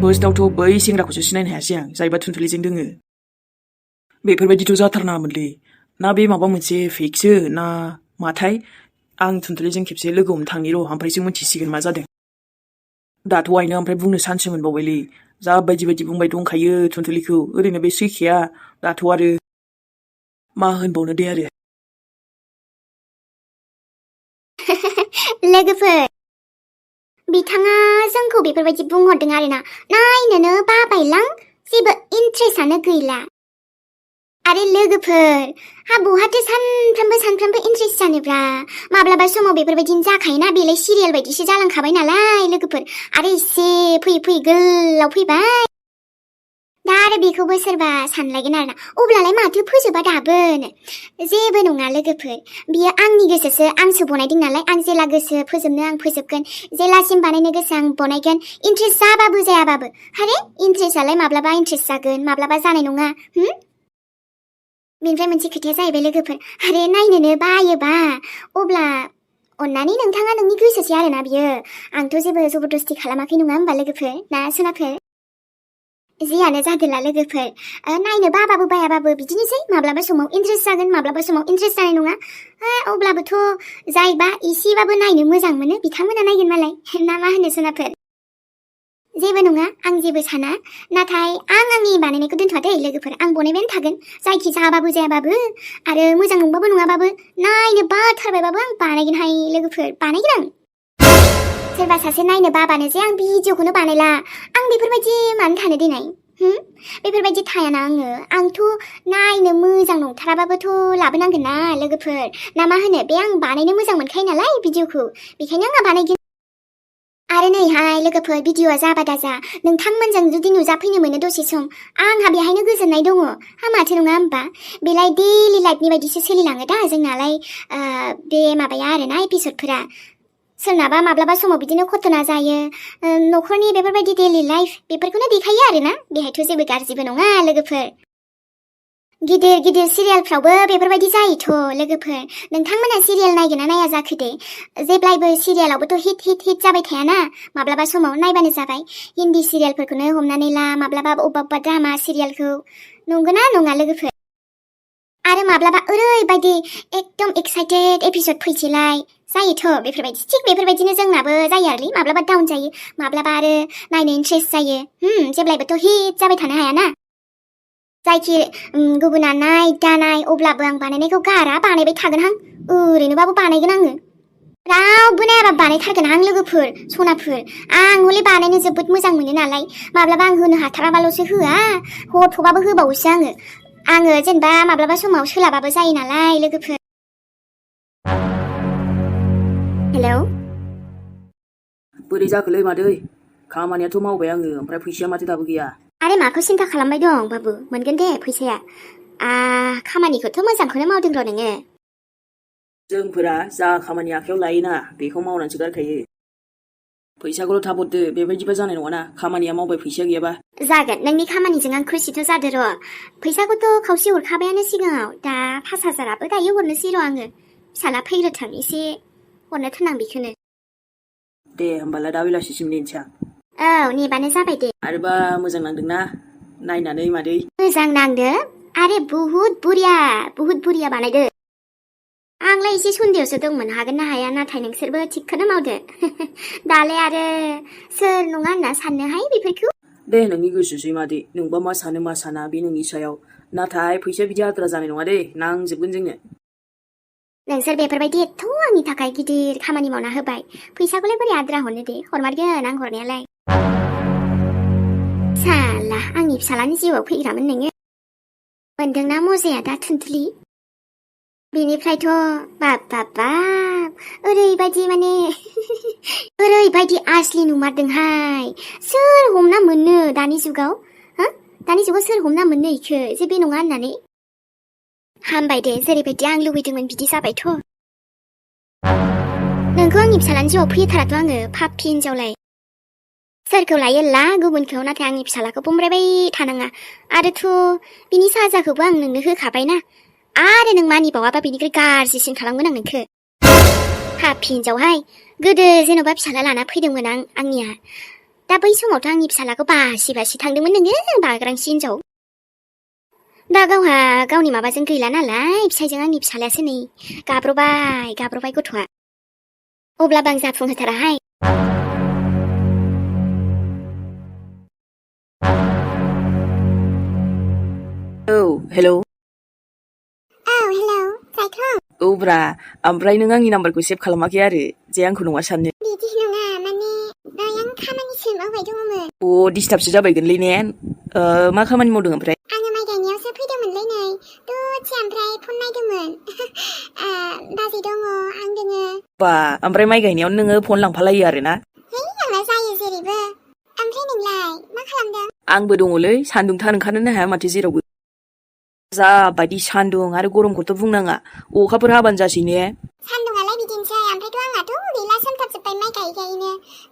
फार्स्टआवथ' बै सेंग्राखौसो सिनायनो हायासै आं जायबा थुनथुलिजों दोङो बेफोरबायदिथ' जाथारनाङामोनलै ना बे माबा मोनसे फेकसो ना माथाय आं थुनथुलिजों खेबसे लोगो हमनो थांनि र' ओमफ्रायसो मिथिसिगोन मा जादों दाथ' आइनो ओमफ्राय बुंनो सानसो मोनबावबायलै जा बायदि बायदि बुंबाय दंखायो थुनथुलिखौ ओरैनो बे सैखाया दाथ' आरो मा होनबावनो दे आरो लोगोफोर बिथाङा जोंखौ बेफोरबायदि बुंहरदों आरोना नायनोनो बाबायलां जेबो इन्ट्रेस्टआनो गैला आरो लोगोफोर हा बहाथो सानफ्रामबो इन्ट्रेस्ट जानोब्रा माब्लाबा समाव बेफोरबायदिनो जाखायोना बेलाय सिरियेल बायदिसो जालांखाबाय नालाय लोगोफोर आरो एसे फैयै गोलाव फैबाय दा आरो बेखौबो सोरबा सानलायगोन आरोना अब्लालाय माथो फोजोबा दाबोनो जेबो नङा लोगोफोर बियो आंनि गोसोसो आंसो बनायदों नालाय आं जेला गोसो फोजोबनो आं फोजोबगोन जेलासिम बानायनो गोसो आं बनायगोन इन्ट्रेस्ट जाबाबो जायाबाबो हारे इन्ट्रेस्टआलाय माब्लाबा इन्ट्रेस्ट जागोन माब्लाबा जानाय नङा बेनिफ्राय मोनसे खोथाया जाहैबाय लोगोफोर आरे नायनोनो बायोबा अब्ला अन्नानै नोंथाङा नोंनि गोसोसै आरोना बियो आंथ' जेबो जबरदस्ति खालामाखै नङा होमबा लोगोफोर ना सोनाफोर जियानो जादोला लोगोफोर नायनो बाबाबो बायाबाबो बिदिनोसै माब्लाबा समाव इन्ट्रेस्ट जागोन माब्लाबा समाव इन्ट्रेस्ट जानाय नङा अब्लाबोथ' जायबा एसेबाबो नायनो मोजां मोनो बिथांमोना नायगोन मालाय ना मा होनो सोनाफोर जेबो नङा आं जेबो साना नाथाय आं आंनि बानायनायखौ दोनथ'आ दे लोगोफोर आं बनायबायानो थागोन जायखि जाबाबो जायाबाबो आरो मोजां नंबाबो नङाबाबो नायनो बाथारबायबाबो आं बानायगोनहाय लोगोफोर बानायगोन आं सोरबा सासे नायनो बाबानो जे आं भिडिअखौनो बानायला आं बेफोरबायदि मानो थानो देनाय बेफोरबायदि थायाना आंथ' नायनो मोजां नंथाराबाबोथ' लाबोनांगोन ना लोगोफोर ना मा होनो बे आं बानायनो मोजां मोनखायो नालाय भिडिअखौ बेखायनो आंहा बानायगोन आरो नैहाय लोगोफोर भिडिअआ जाबा दाजा नोंथांमोनजों जुदि नुजाफैनो मोनो दसे सम आंहा बेहायनो गोजोननाय दङ हा माथो नङा होमबा बेलाय डेलि लाइफनि बायदिसो सोलिलाङो दा जोंनालाय बे माबाया आरोना एपिसडफोरा सोरनाबा माब्लाबा समाव बिदिनो घटना जायो न'खरनि बेफोरबायदि डेलि लाइफ बेफोरखौनो देखायो आरोना बेहायथ' जेबो गाज्रिबो नङा लोगोफोर गिदिर सिरियालफ्रावबो बेफोरबायदि जायोथ' लोगोफोर नोंथांमोना सिरियाल नायगोन ना नाया जाखो दे जेब्लायबो सिरियालावबोथ' हिट जाबाय थायाना माब्लाबा समाव नायबानो जाबाय हिन्दी सिरियालफोरखौनो हमनानै ला माब्लाबा अबेबा ड्रामा सिरियालखौ नंगौना नङा लोगोफोर आरो माब्लाबा ओरैबायदि एकदम एक्साइटेड एपिसड फैसैलाय जायोथ' बेफोरबायदि थिग बेफोरबायदिनो जोंनाबो जायो आरोलै माब्लाबा डाउन जायो माब्लाबा आरो नायनो इन्ट्रेस्ट जायो जेब्लायबोथ' हिट जाबाय थानो हायाना जायखि गुबुना नाय दानाय अब्लाबो आं बानायनायखौ गारा बानायबाय थागोनहां ओरैनोबाबो बानायगोन आङो रावबो नायाबा बानायथारगोन आं लोगोफोर सनाफोर आं हले बानायनो जोबोद मोजां मोनो नालाय माब्लाबा आं होनो हाथाराबाल'सो होआ हरथ'बाबो होबावोसो आङो जेनेबा माब्लाबा समाव सोलाबाबो जायो नालाय लोगोफोर हेलौ बोरै जाखोलै मादै खामानियाथ' मावबाय आङो ओमफ्राय फैसाया माथो दाबो गैया आरे माखौ सिन्था खालामबाय दं बाबु मोनगोन दे फैसाया खामानिखौथ' मोजांखौनो मावदों र' नोङो जोंफोरा जा खामानि आखायाव लायोना बेखौ मावनानैसो गारखायो फैसाखौल' थाब हरदो बेबायदिबा जानाय नङाना खामानिया मावबाय फैसाया गैयाबा जागोन नोंनि खामानिजों आं खुसिथ' जादो र' फैसाखौथ' खावसे हरखाबायानो सिगाङाव दा 5,000आबो दायो हरनोसै र' आङो फिसाला फैग्रोथों एसे हरनो थोन आं बेखौनो दे होमबालाय दा बेलासिसिम नेनोसै आं औ नेबानो जाबाय दे आरोबा मोजां नांदोंना नायनानै मादै मोजां नांदो आरे बुहुद बुरिया बानायदो आंलाय एसे सन्देहसो दंमोन हागोन ना हाया नाथाय नोंसोरबो थिगखौनो मावदो दालाय आरो सोर नङा होनना साननोहाय बेफोरखौ दे नोंनि गोसोसै मादै नोंबा मा सानो मा साना बे नोंनि सायाव नाथाय फैसाया बिदि आद्रा जानाय नङा दे नांजोबगोन जोंनो नोंसोर बेफोरबायदि एथ' आंनि थाखाय गिदिर खामानि मावना होबाय फैसाखौलाय बोरै आद्रा हरनो दे हरमारगोन आं हरनायालाय साला आंनि फिसालानि जिउआव फैग्रामोन नोङो मोनदोंना मजाया दा थुनथुलि बेनिफ्रायथ' बाब ओरैबायदि माने ओरैबायदि आसलि नुमारदोंहाय सोर हमना मोननो दानि जुगाव सोर हमना मोननो इखो जे बे नङा होननानै हामबाय दे जेरैबायदि आं लुबैदोंमोन बिदि जाबायथ' नोंखौ आंनि फिसालानि जिउआव फैथाराथ' आङो पापि हिनजावलाय सोरखौ लायो ला गुबुनखौ नाथाय आंनि फिसालाखौ बुंब्रायबाय थानाङा आरोथ' बिनि साजाखौबो आं नोंनो होखाबायना आरो नों मानिबावाबा बेनिख्रुइ गाज्रिसिन खालामगोन आं नोंखौ पापि हिनजावहाय गोदो जेन'बा फिसाला लाना फैदोंमोन आंनिया दा बै समावथ' आंनि फिसालाखौ बासि बासि थांदोंमोन नोङो बाग्रांसि हिनजाव। दा गावहा गावनि माबाजों गैला नालाय फिसायजों आंनि फिसालायासो नै गाब्रबाय गथ'आ। अब्लाबो आं जाफुंहोथाराहाय। औ हेलौ। औ हेलौ जायख्लं। औ ब्रा, ओमफ्राय नों आंनि नाम्बारखौ सेभ खालामाखै आरो जे आंखौ नङा साननो। बिदि नङा माने आं खामानिसो मावबाय दङमोन। डिस्टार्बसो जाबायगोनलै ने? मा खामानि मावदों ओमफ्राय? आङो माइ गायनायावसो फैदोंमोनलै नै दसे ओमफ्राय फन नायदोंमोन। बाजै दङ आं दोङो। बा ओमफ्राय माइ गायनायावनो नोङो फन लांफालायो आरोना? है आंना जायो जेरैबो। ओमफ्राय नोंलाय मा खालामदों? आंबो दङलै, सान्दुंथार ओंखारनोनो हाया माथो जेरावबो। जाबायदि सान्दुं आरो गरमखौथ' बुंनाङा, अखाफोर हाबानो जासै ने? सान्दुङालाय बिदिनोसै, ओमफ्रायथ' आंनाथ' गैला सोमथाबजोब्बाय माइ गायै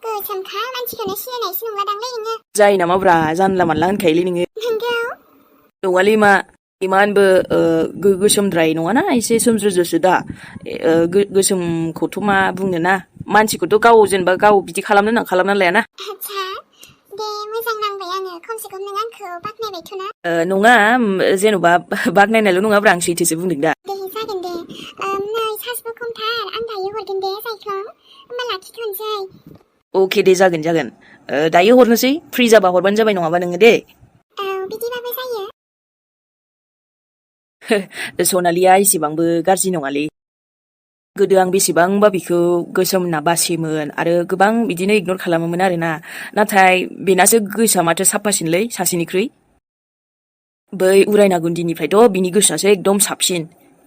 गोसोमखा मानसिखौनो सिनायनायसो नंलादांलै नोङो। जायो नामा ब्रा, जानला मानला होनखायोलै नोङो। नंगौ। नङालै मा, इमानबो गोसोमद्राय नङाना, एसे सोमज्रोज्रोसो दा। गोसोमखौथ' मा बुंनो ना, मानसिखौथ' गाव जेनेबा गाव बिदि खालामनो होनना खालामना लायाना। आच्छा, दे मोजां नांबाय आङो, खमसे खम नों आंखौ बाख्नायबायथ'ना। नङा, जेन'बा बाख्नायनायल' नङाब्रा, आं सैथोसो बुंदों दा। दे जागोन दे। नै सार्जबो खमथार, आं दायो हरगोन दे जायख्लं, होमबा लाखिथ'नोसै। अके दे, जागोन। दायो हरनोसै, फ्रि जाबा हरबानो जाबाय नङाबा नोङो दे। औ बिदिबाबो जायो। सनालिया एसेबांबो गाज्रि नङालै। गोदो आं बेसेबांबा बिखौ गोसोम होनना बासियोमोन आरो गोबां बिदिनो इगनर खालामोमोन आरोना। नाथाय बेनासो गोसोआ माथो साफासिनलै सासेनिख्रुइ। बै उरायना गुन्दिनिफ्रायथ' बिनि गोसोआसो एकदम साबसिन,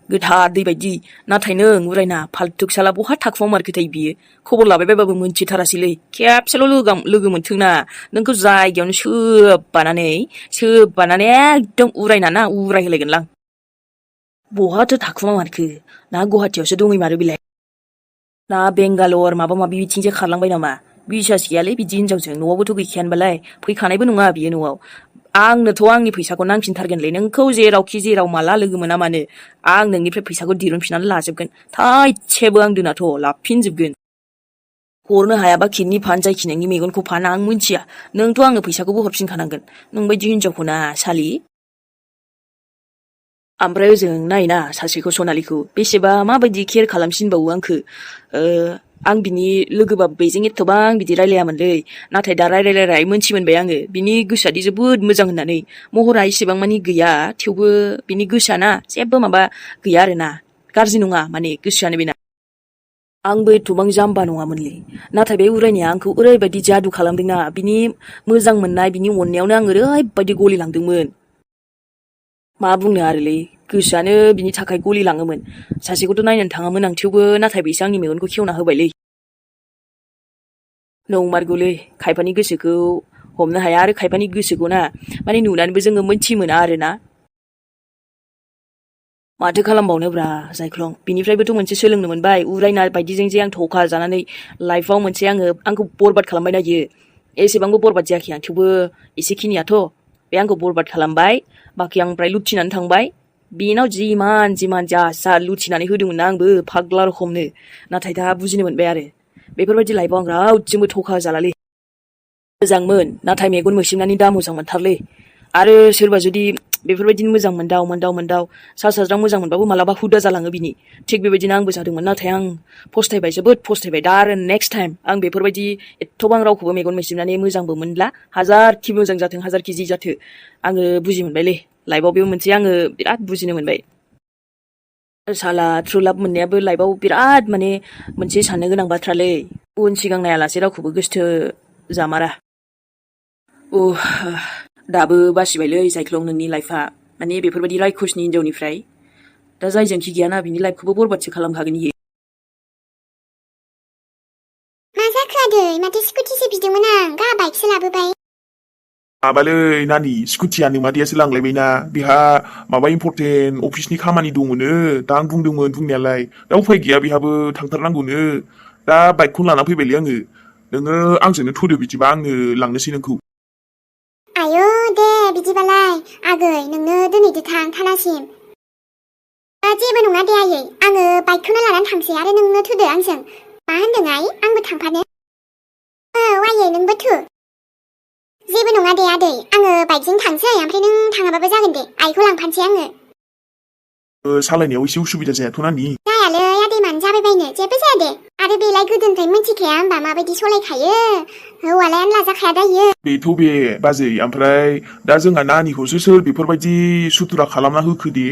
गोथार दै बायदि। नाथाय नों उरायना फाल्थुकसाला बहा थाखुमाव मारखोथाय बियो। खबर लाबायबायबाबो मोनथिथारासैलै, खेबसेल' लोगो मोनथोंना नोंखौ जायगायावनो सोबबानानै एकदम उरायना उरायहोलायगोनलां। बहाथो थाखुमा मारखो, ना गुवाहाटियावसो दंहैमारो बिलाय, ना बेंगालर माबा माबि बिथिंसो खारलांबाय नामा। बिसास गैयालै बिदि हिनजावजों, न'आवबोथ' गैखायानोबालाय, फैखानायबो नङा बियो न'आव। आंनोथ' आंनि फैसाखौ नांफिनथारगोनलै, नोंखौ जेरावखि जेराव माला लोगो मोना मानो आं नोंनिफ्राय फैसाखौ दिरुनफिननानै लाजोबगोन। थाइसेबो आं दोनाथ', लाफिनजोबगोन। हरनो हायाबा किडनि फान, जायखि नोंनि मेगनखौ फान आं मिन्थिया, नोंथ' आंनो फैसाखौबो हरफिनखानांगोन। नोंबायदि हिनजावखौ ना सालि। ओमफ्राय ओजों नायना सासेखौ, सनालिखौ बेसेबा माबायदि केयार खालामसिनबावो आंखो। आं बिनि लोगोबा बेजों एथ'बां बिदि रायलायामोनलै, नाथाय दा रायलाय मोनथिमोनबाय आङो बिनि गोसोआदि जोबोद मोजां होननानै। महरा इसेबां मानि गैया, थेवबो बिनि गोसोआना जेबो माबा गैया आरोना, गाज्रि नङा माने गोसोआनो बेना। आंबो एथ'बां जाम्बा नङामोनलै, नाथाय बे उरायनाया आंखौ ओरैबायदि जादु खालामदोंना, बिनि मोजां मोननाय बिनि अननायावनो आं ओरैबायदि गलिलांदोंमोन। मा बुंनो आरोलै, गोसोआनो बिनि थाखाय गलिलाङोमोन। सासेखौथ' नायनानै थाङामोन आं, थेवबो नाथाय बेसो आंनि मेगनखौ खेवना होबायलै। नंमारगौलै, खायफानि गोसोखौ हमनो हाया आरो खायफानि गोसोखौ ना माने नुनानैबो जोङो मोनथिमोना आरोना। माथो खालामबावनोब्रा जायख्लं, बिनिफ्रायबोथ' मोनसे सोलोंनो मोनबाय, उरायना बायदिजों जे आं थखा जानानै लाइफआव मोनसे आंखौ बरबाद खालामबाय ना बियो। एसेबांबो बरबाद जायाखै आं, थेवबो एसेखिनियाथ' बे आंखौ बरबाद खालामबाय, बाखि आं ओमफ्राय लुथिनानै थांबाय। बेनाव जिमान जा लुथिनानै होदोंमोन ना आंबो फाग्ला रखमनो, नाथाय दा बुजिनो मोनबाय आरो बेफोरबायदि लाइफआव आं रावजोंबो थखा जालालै। मोजांमोन, नाथाय मेगन मोसेबनानै दा मोजां मोनथारलै। आरो सोरबा जुदि बेफोरबायदिनो मोजां मोनदाव साज्रां मोजां मोनबाबो मालाबा हुदा जालाङो बिनि। थिग बेबायदिनो आंबो जादोंमोन, नाथाय आं फस्थायबाय, जोबोद फस्थायबाय। दा आरो नेक्स्ट टाइम आं बेफोरबायदि एथ'बां रावखौबो मेगन मेसेबनानै मोजांबो मोनला, हाजारखि मोजां जाथों हाजारखि जि जाथों, आङो बुजि मोनबायलै। लाइफआव बेबो मोनसे आङो बिराद बुजिनो मोनबाय। साला ट्रु लाभ मोननायाबो लाइफआव बिराद माने मोनसे साननो गोनां बाथ्रालै। उन सिगां नायालासे रावखौबो गोसथो जामारा। दाबो बासिबायलै जायख्लं नोंनि लाइफआ, माने बेफोरबायदि रायखसनि हिनजावनिफ्राय। दा जायजोंखि गैयाना बिनि लाइफखौबो बरबादसो खालामखागोन इयो। मा जाखो आदै, माथो स्कुटिसो बिदोंमोन आं, गाहा बाइकसो लाबोबाय। माबालै नानि, स्कुटिया नोमादैयासो लांलायबायना, बेहा माबा इम्परटेन्ट अफिसनि खामानि दङनो। दा आं बुंदोंमोन बुंनायालाय, दा उफाय गैया बेहाबो थांथारनांगौनो। दा बाइकखौनो लाना फैबायलै आङो। नोङो आंजोंनो थ'दो बिदिबा, आंनो लांनोसै नोंखौ। आयौ दे बिदिबालाय, आगै नोंनो दोनहैदो थां थानासिम। जेबो नङा दे आयै, आङो बाइकखौनो लानानै थांसै, आरो नोंनो थुदो आंजों। मा होनदों आइ, आंबो थांफानो? औ आयै नोंबो थु। जेबो नङा दे आदै आङो बाइकजों थांसै ओमफ्राय नों थाङाबाबो जागोन दे आइखौ लांफानोसै आङो सालायनायाव एसे उसुबिदा जायाथ' नानि जायालै आदै मानो जाबायबायनो जेबो जाया दे आरो बेलाय गोदोनिफ्राय मिथिखाया होनबा माबायदि सलायखायो हौवालायानो लाजाखाया दायो बेथ' बे बाजै ओमफ्राय दा जोंहा नानिखौसो सोर बेफोरबायदि सुथुरा खालामना होखो दे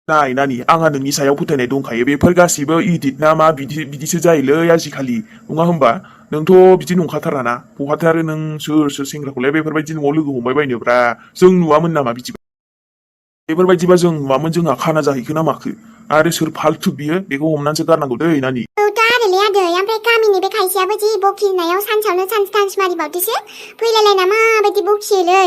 नाय नानि आंहा नोंनि सायाव फोथायनाय दंखायो बेफोर गासिबो इडिट ना मा बिदिसो जायोलै आजिखालि नङा होमबा नोंथ' बिदि नंखाथाराना बहाथो आरो नों सोर सेंग्राखौलाय बेफोरबायदि न'आव लोगो हमबाय बायनोब्रा जों नुवामोन नामा बिदि बेफोरबायदिबा जों नुवामोन जोंहा खाना जाहैखो ना माखो आरो सोर फाल्थु बियो बेखौ हमनानैसो गारनांगौ दै नानि औ दा आरोलै आदै ओमफ्राय गामिनि बे खायसेयाबो जि बखिनायाव सानसेयावनो चान्स मारिबावदोसो फैलायलायना माबायदि बखियोलै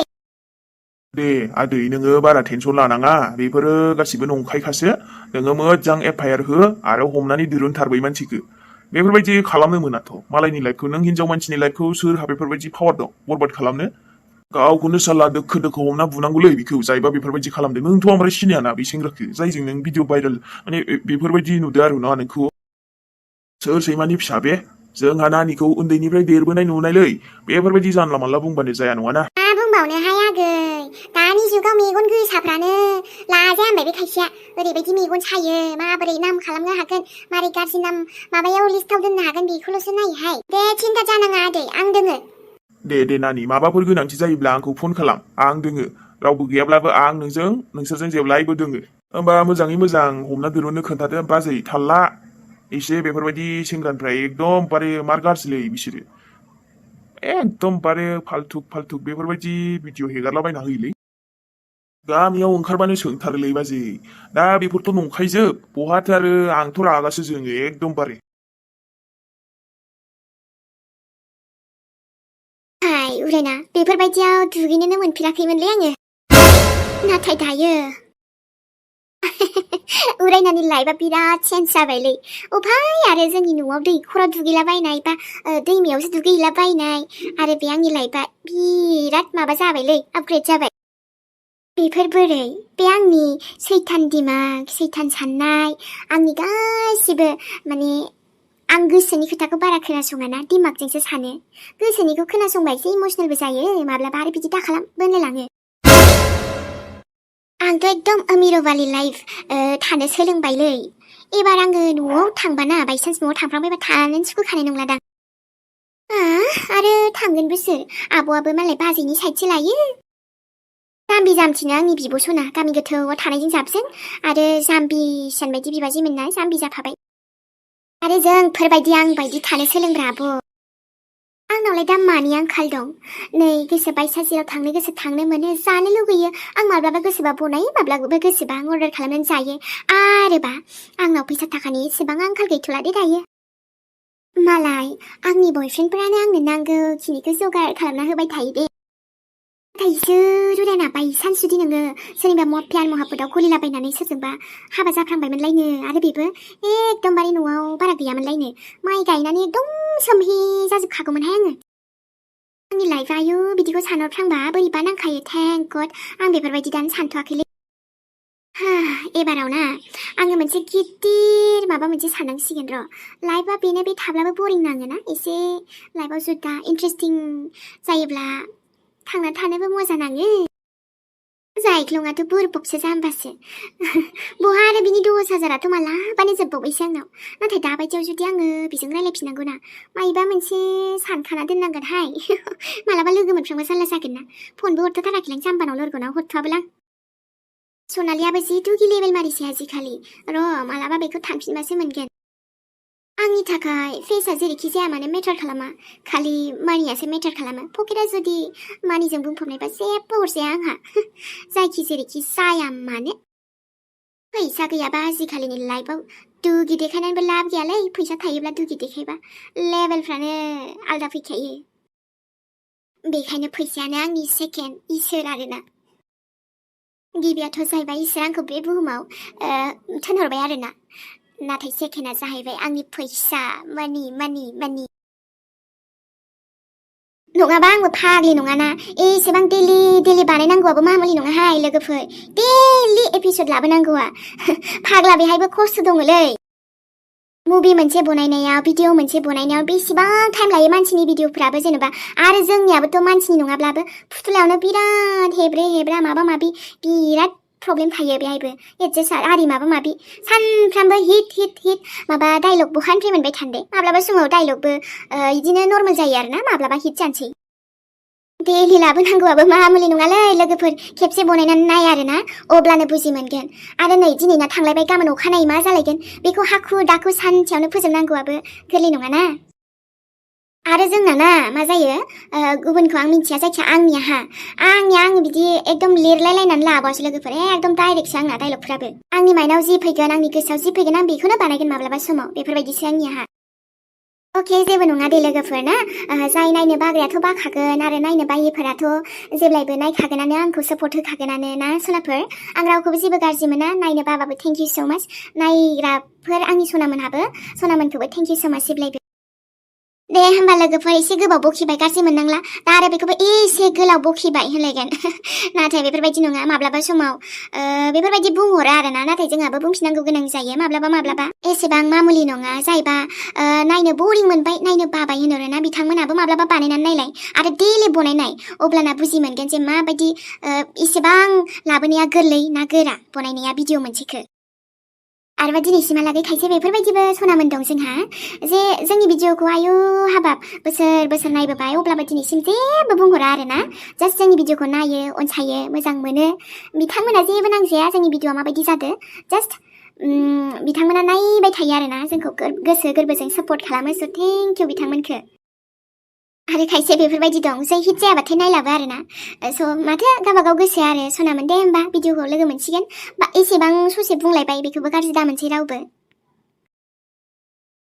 दे आदै नोङो बारा टेनसन लानाङा बेफोरो गासिबो नंखायखासो नोङो मोजां एफआइआर हो आरो हमनानै दिरुनथार बै मानसिखौ बेफोरबायदि खालामनो मोनाथ' मालायनि लाइफखौ नों हिनजाव मानसिनि लाइफखौ सोरहा बेफोरबायदि पावार दं बरबाद खालामनो गावखौनो साला दोखो हमना बुनांगौलै बिखौ जायबा बेफोरबायदि खालामदों नोंथ' ओमफ्राय सिनायाना बे सेंग्राखौ जायजों नों भिडिअ भाइरेल माने बेफोरबायदि नुदो आरो ना नोंखौ सोर सैमानि फिसा बे जोंहा नानिखौ उन्दैनिफ्राय देरबोनाय नुनायलै बेफोरबायदि जानला मानला बुंबानो जाया नङाना मा बुंबावनोहाय आगै दानि जुगाव मेगन गोसाफ्रानो लाजाया होनबाय बे खायसेया ओरैबायदि मेगन सायो माबोरै नाम खालामनो हागोन मारै गाज्रि नाम माबायाव लिस्टाव दोननो हागोन बेखौल'सो नायोहाय दे सिन्था जानाङा आदै आं दोङो दे नानि माबाफोर गोनांथि जायोब्ला आंखौ फन खालाम आं दोङो रावबो गैयाब्लाबो आं नोंसोरजों जेब्लायबो दोङो होमबा मोजाङै मोजां हमना दिरुननो खोन्थादो बाजै थाल्ला एसे बेफोरबायदि सेंग्रानिफ्राय एकदमबारे मार गाज्रिलै बिसोरो एकदमबारे फाल्थुक बेफोरबायदि भिडिअ हेगारलाबायना होयोलै गामियाव ओंखारबानो सोंथारोलै बाजै दा बेफोरथ' नंखायजोब बहाथो आरो आंथ' रागासो जोङो एकदमबारे हाय उरायना बेफोरबायदियाव दुगैनोनो मोनफेराखैमोनलै आङो नाथाय दायो उरायनानि लाइफआ बिराद चेन्ज जाबायलै अफाय आरो जोंनि न'आव दैखराव दुगैलाबायनाय बा दैमायावसो दुगैहैलाबायनाय आरो बे आंनि लाइफआ बिराद माबा जाबायलै आपग्रेड जाबाय बेफोर बोरै बे आंनि सैथान दिमाग सैथान साननाय आंनि गासिबो माने आं गोसोनि खोथाखौ बारा खोनासङाना दिमागजोंसो सानो गोसोनिखौ खोनासंबा एसे इमसनेलबो जायो माब्लाबा आरो बिदि दाखालाम बोनलायलाङो आंथ' एकदम अमिर'बालि लाइफ थानो सोलोंबायलै एबार आङो न'आव थांबाना बायसान्स न'आव थांफ्रांबायबा थानानै सुखुखानाय नंलादां आरो थांगोनबोसो आब'आबो मालाय बाजैनि साइडसो लायो जाम्बि जाम्थिनो आंनि बिब'सना गामि गोथौआव थानायजों जाबजों आरो जाम्बि सानबायदि बिबाजै मोनना जाम्बि जाफाबाय आरो जोंफोरबायदि आं बायदि थानो सोलोंग्रा आब' आंनावलाय दा मानि आंखाल दं नै गोसो बायसा जेराव थांनो गोसो थांनो मोनो जानो लुगैयो आं माब्लाबा गोसोबा बनायो माब्लाबा गोसोबा आं अर्डार खालामनानै जायो आरोबा आंनाव फैसा थाखानि एसेबां आंखाल गैथ'ला दे दायो मालाय आंनि बयफ्रेन्डफोरानो आंनो नांगौखिनिखौ जगार खालामना होबाय थायो दे नाथाय सोर उरायना बायसान्स जुदि नोङो सोरनिबा प्यार महाबतआव गलिलाबायनानै सोरजोंबा हाबा जाफ्रांबायमोनलायनो आरो बेबो एकदमबारे न'आव बारा गैयामोनलायनो माइ गायनानै एकदम सोमहि जाजोबखागौमोनहाय आङो आंनि लाइफआ आयु बिदिखौ सानहरफ्रांबा बोरैबा नांखायो थेंक गड आं बेफोरबायदि दानो सानथ'वाखैलै एबाराव ना आङो मोनसे गिदिर माबा मोनसे साननांसिगोन र' लाइफआ बेनो बे थाब्लाबो बरिं नाङोना एसे लाइफआव जुदा इन्ट्रेस्टिं जायोब्ला थांना थानोबो मोजां नाङो जायख्लङाथ' बुरबकसो जाम्बासो बहा आरो बिनि 10,000आथ' मालाबानो जोबबावबायसो आंनाव नाथाय दाबायदियाव जुदि आङो बेजों रायलायफिननांगौ ना मायबा मोनसे सानखाना दोननांगोनहाय मालाबा लोगो मोनफ्रांबा जारला जागोन ना फनबो हरथ'थाराखैलां जाम्बानाव लोरगोनाव हरथ'वाबोलां सनालियाबो जि दुगि लेभेल मारिसै आजिखालि र' मालाबा बेखौ थांफिनबासो मोनगोन आंनि थाखाय फेसआ जेरैखि जाया मानो मेटार खालामा खालि मानियासो मेटार खालामो पकेटआ जुदि मानिजों बुंफबनायबा जेबो हरजाया आंहा जायखि जेरैखि जाया मानो फैसा गैयाबा आजिखालिनि लाइफआव दुगि देखायनानैबो लाब गैयालै फैसा थायोब्ला दुगि देखायबा लेभेलफ्रानो आलदा फैखायो बेखायनो फैसायानो आंनि सेकेन्ड इसोर आरोना गिबियाथ' जाहैबाय इसोर आंखौ बे बुहुमाव थिनहरबाय आरोना नाथाय सेकेन्डआ जाहैबाय आंनि फैसा मानि नङाबा आंबो फाग्लि नङाना एसेबां डेलि बानायनांगौआबो मामुलि नङाहाय लोगोफोर डेलि एपिसड लाबोनांगौआ फाग्ला बेहायबो खस्थ' दङलै मुभि मोनसे बनायनायाव भिडिअ मोनसे बनायनायाव बेसेबां टाइम लायो मानसिनि भिडिअफोराबो जेनेबा आरो जोंनियाबोथ' मानसिनि नङाब्लाबो फुथुलायावनो बिराद हेब्रे हेब्रा माबा माबि बिराद प्रब्लेम थायो बेहायबो एडजास्ट आरि माबा माबि सानफ्रामबो हिट माबा डायलग बहानिफ्राय मोनबाय थानो माब्लाबा समाव डायलगबो इदिनो नर्मेल जायो आरोना माब्लाबा हिट जानोसै डेलि लाबोनांगौआबो मामुलि नङालै लोगोफोर खेबसे बनायनानै नाय आरोना अब्लानो बुजि मोनगोन आरो नै दिनैना थांलायबाय गाबोन अखानायै मा जालायगोन बेखौ हाखु दाखु सानसेयावनो फोजोबनांगौआबो गोरलै नङाना आरो जोंना ना मा जायो गुबुनखौ आं मिन्थिया जायखिया आंनिया आं बिदि एकदम लिरलायलायनानै लाबावसो लोगोफोर एकदम डाइरेक्टसो आंना डायलगफोराबो आंनि माइन्डआव जि फैगोन आंनि गोसोआव जि फैगोन आं बेखौनो बानायगोन माब्लाबा समाव बेफोरबायदिसो आंनिया अके जेबो नङा दे लोगोफोर ना जाय नायनो बाग्रायाथ' बाखागोन आरो नायनो बायिफोराथ' जेब्लायबो नायखागोनानो आंखौ सापर्ट होखागोनानो ना सनाफोर आं रावखौबो जेबो गाज्रि मोना नायनो बाबाबो थेंक इउ सो माच नायग्राफोर आंनि सनामोनखौबो थेंक इउ सो माच जेब्लायबो दे होमबा लोगोफोर एसे गोबाव बखिबाय गाज्रि मोननांला दा आरो बेखौबो एसे गोलाव बखिबाय होनलायगोन नाथाय बेफोरबायदि नङा माब्लाबा समाव बेफोरबायदि बुंहरो आरोना नाथाय जोंहाबो बुंफिननांगौ गोनां जायो माब्लाबा एसेबां मामुलि नङा जायबा नायनो बरिं मोनबाय नायनो बाबाय होनोना बिथांमोनाबो माब्लाबा बानायनानै नायलाय आरो डेलि बनायनाय अब्लाना बुजि मोनगोन जे माबायदि इसेबां लाबोनाया गोरलै ना गोरा बनायनाया भिडिअ मोनसेखौ आरोबा दिनैसिमहालागै खायसे बेफोरबायदिबो सनामोन दं जोंहा जे जोंनि भिडिअखौ आयु हाबाब बोसोर नायबोबाय अब्लाबो दिनैसिम जेबो बुंहरा आरोना जास्ट जोंनि भिडिअखौ नायो अनसायो मोजां मोनो बिथांमोना जेबो नांजाया जोंनि भिडिअआ माबायदि जादों जास्ट बिथांमोना नायबाय थायो आरोना जोंखौ गोसो गोरबोजों सापर्ट खालामो स' थेंक इउ बिथांमोनखौ आरो खायसे बेफोरबायदि दं जाय हिट जायाबाथाय नायलाबो आरोना स' माथो गावबागाव गोसो आरो सनामोन दे होमबा भिडिअखौ लोगो मोनसिगोन बा एसेबां ससे बुंलायबाय बेखौबो गाज्रि दामोनसै रावबो